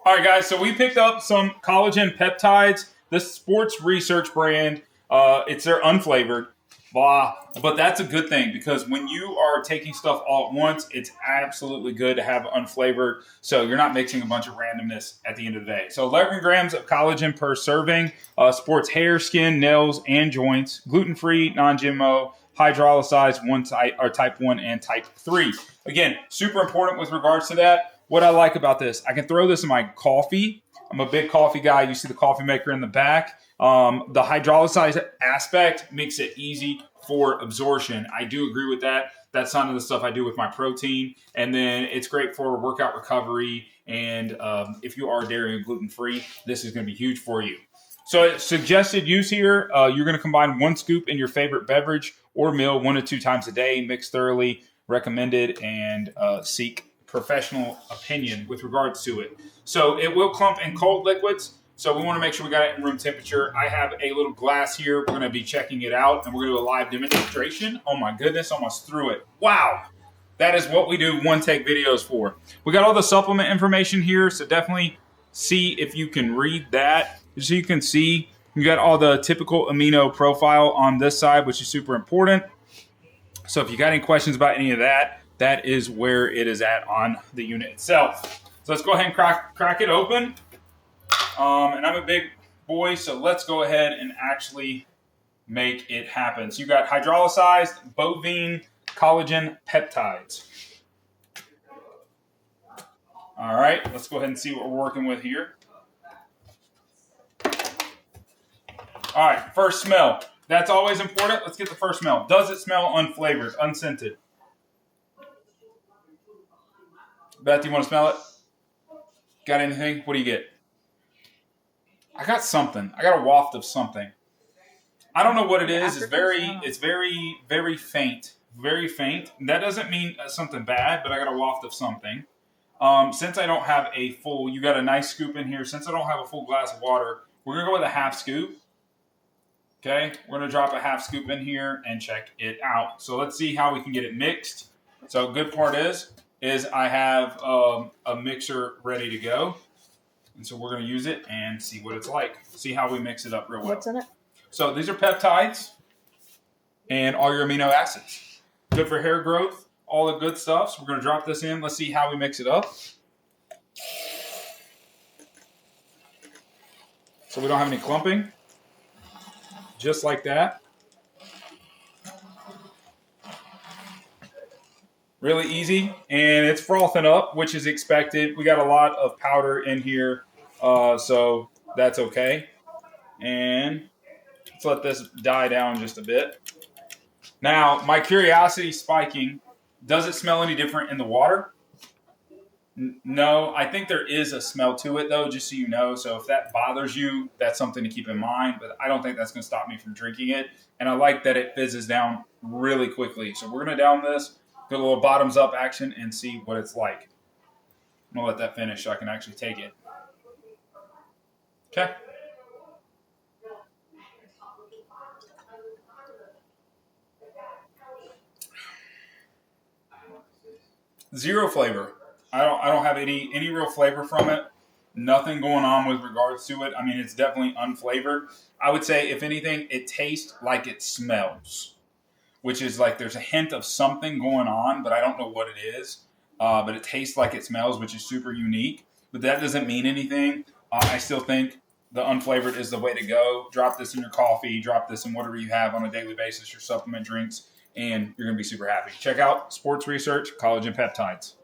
All right, guys, so we picked up some collagen peptides, the Sports Research brand. It's their unflavored, blah, but that's a good thing because when you are taking stuff all at once, it's absolutely good to have unflavored so you're not mixing a bunch of randomness at the end of the day. So 11 grams of collagen per serving, supports hair, skin, nails, and joints, gluten-free, non-GMO, hydrolyzed type 1 and type 3. Again, super important with regards to that. What I like about this, I can throw this in my coffee. I'm a big coffee guy. You see the coffee maker in the back. The hydrolyzed aspect makes it easy for absorption. I do agree with that. That's some of the stuff I do with my protein. And then it's great for workout recovery. And if you are dairy and gluten-free, this is going to be huge for you. So suggested use here, you're going to combine 1 scoop in your favorite beverage or meal 1 to 2 times a day. Mix thoroughly, recommended, and seek professional opinion with regards to it. So it will clump in cold liquids. So we want to make sure we got it in room temperature. I have a little glass here. We're going to be checking it out and we're going to do a live demonstration. Oh my goodness, almost threw it. Wow. That is what we do one take videos for. We got all the supplement information here. So definitely see if you can read that. So you can see you got all the typical amino profile on this side, which is super important. So if you got any questions about any of that, that is where it is at on the unit itself. So let's go ahead and crack it open. And I'm a big boy, so let's go ahead and actually make it happen. So you got hydrolyzed bovine collagen peptides. All right, let's go ahead and see what we're working with here. All right, first smell. That's always important. Let's get the first smell. Does it smell unflavored, unscented? Beth, you want to smell it? Got anything? What do you get? I got something. I got a waft of something. I don't know what it is. It's very faint. Very faint. That doesn't mean something bad, but I got a waft of something. Since I don't have a full, you got a nice scoop in here. Since I don't have a full glass of water, we're going to go with a half scoop. Okay, we're going to drop a half scoop in here and check it out. So let's see how we can get it mixed. So good part is I have a mixer ready to go. And so we're going to use it and see what it's like. See how we mix it up real well. What's in it? So these are peptides and all your amino acids. Good for hair growth, all the good stuff. So we're going to drop this in. Let's see how we mix it up. So we don't have any clumping. Just like that. Really easy. And it's frothing up, which is expected. We got a lot of powder in here, so that's okay. And let's let this die down just a bit. Now, my curiosity spiking. Does it smell any different in the water? No, I think there is a smell to it, though, just so you know. So if that bothers you, that's something to keep in mind. But I don't think that's going to stop me from drinking it. And I like that it fizzes down really quickly. So we're going to down this, get a little bottoms-up action, and see what it's like. I'm going to let that finish so I can actually take it. Okay. Zero flavor. I don't have any real flavor from it. Nothing going on with regards to it. I mean, it's definitely unflavored. I would say, if anything, it tastes like it smells, which is like there's a hint of something going on, but I don't know what it is. But it tastes like it smells, which is super unique. But that doesn't mean anything. I still think the unflavored is the way to go. Drop this in your coffee. Drop this in whatever you have on a daily basis, your supplement drinks, and you're going to be super happy. Check out Sports Research Collagen Peptides.